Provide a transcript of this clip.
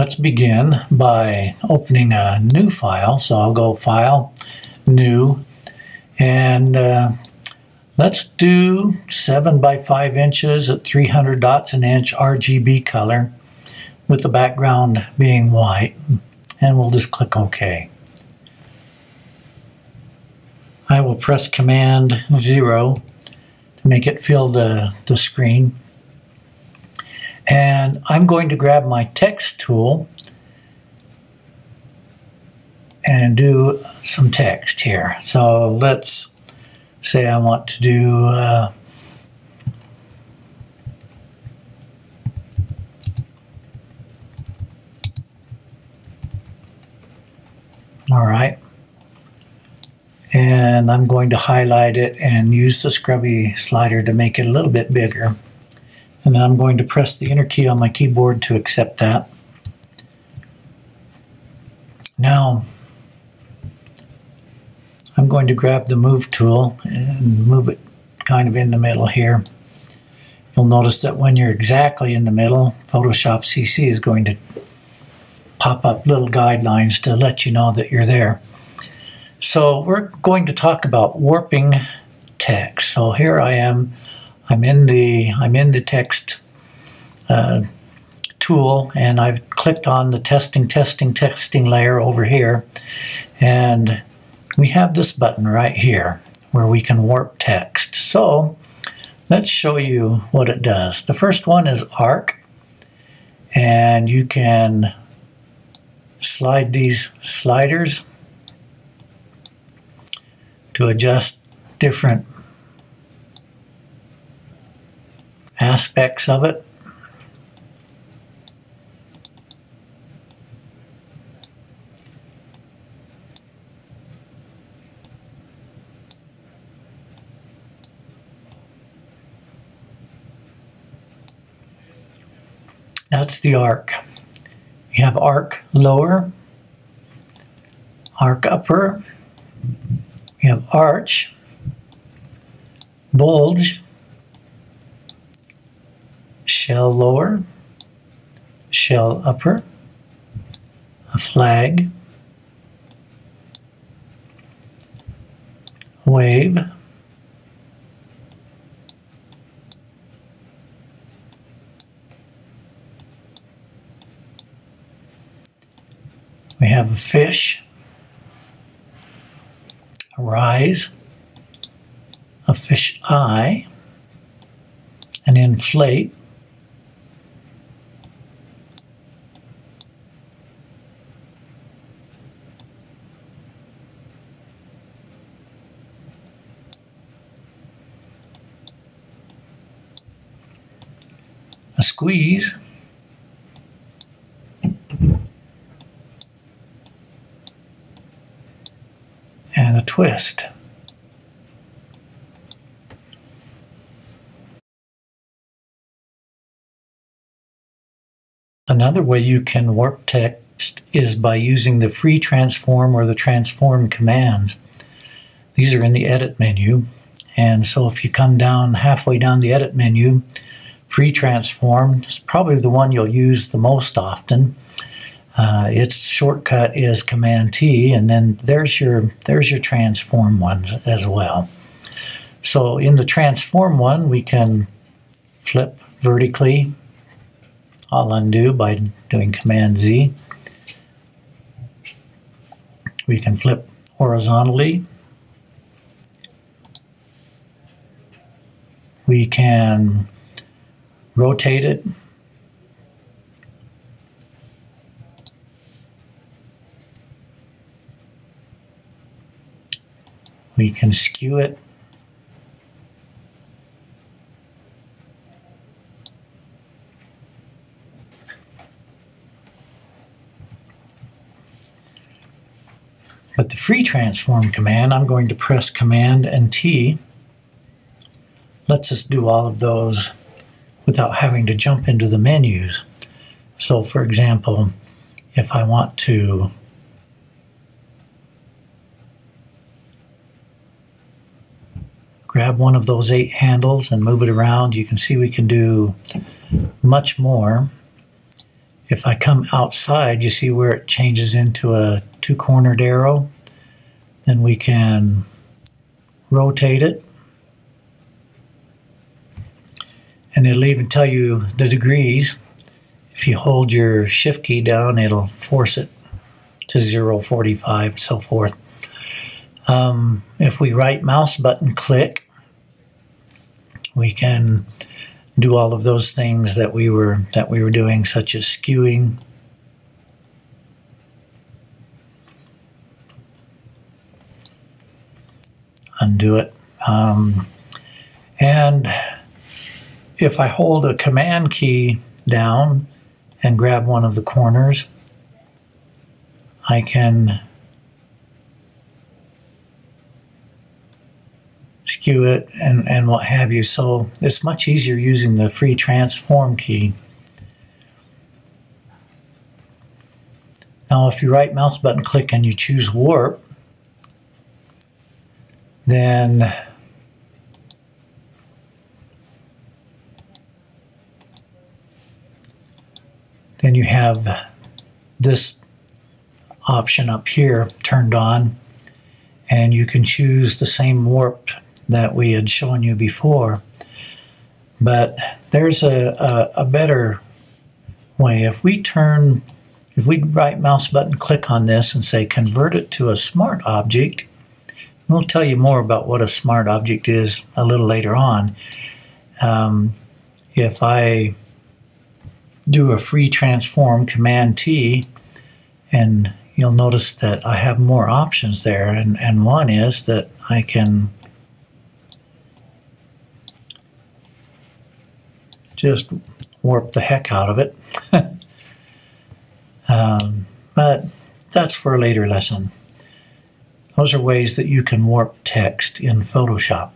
Let's begin by opening a new file. So I'll go File, New, and let's do 7 by 5 inches at 300 dots an inch RGB color with the background being white, and we'll just click OK. I will press Command 0 to make it fill the screen. And I'm going to grab my text tool and do some text here. So let's say I want to do all right. And I'm going to highlight it and use the scrubby slider to make it a little bit bigger. And then I'm going to press the enter key on my keyboard to accept that. Now, I'm going to grab the move tool and move it kind of in the middle here. You'll notice that when you're exactly in the middle, Photoshop CC is going to pop up little guidelines to let you know that you're there. So we're going to talk about warping text. So here I am. I'm in the text tool, and I've clicked on the testing layer over here, and we have this button right here where we can warp text. So let's show you what it does. The first one is arc, and you can slide these sliders to adjust different aspects of it. That's the arc. You have arc lower, arc upper, you have arch, bulge, shell lower, shell upper, a flag, wave, we have a fish, a rise, a fish eye, an inflate, a squeeze, and a twist. Another way you can warp text is by using the free transform or the transform commands. These are in the edit menu, and so if you come down halfway down the edit menu, free transform is probably the one you'll use the most often. Its shortcut is Command T, and then there's your transform ones as well. So in the transform one, we can flip vertically. I'll undo by doing Command Z. We can flip horizontally. We can rotate it. We can skew it. But the free transform command, I'm going to press Command and T. Lets us do all of those without having to jump into the menus. So for example, if I want to grab one of those 8 handles and move it around, you can see we can do much more. If I come outside, you see where it changes into a two-cornered arrow? Then we can rotate it. And it'll even tell you the degrees. If you hold your shift key down, it'll force it to 0.45 and so forth. If we right mouse button click, we can do all of those things that we were doing, such as skewing. Undo it. And if I hold a command key down and grab one of the corners, I can skew it and what have you. So it's much easier using the free transform key. Now if you right mouse button click and you choose warp, then you have this option up here turned on, and you can choose the same warp that we had shown you before. But there's a better way. If we right mouse button click on this and say convert it to a smart object, we'll tell you more about what a smart object is a little later on. If I do a free transform, Command T, and you'll notice that I have more options there, and one is that I can just warp the heck out of it. But that's for a later lesson. Those are ways that you can warp text in Photoshop.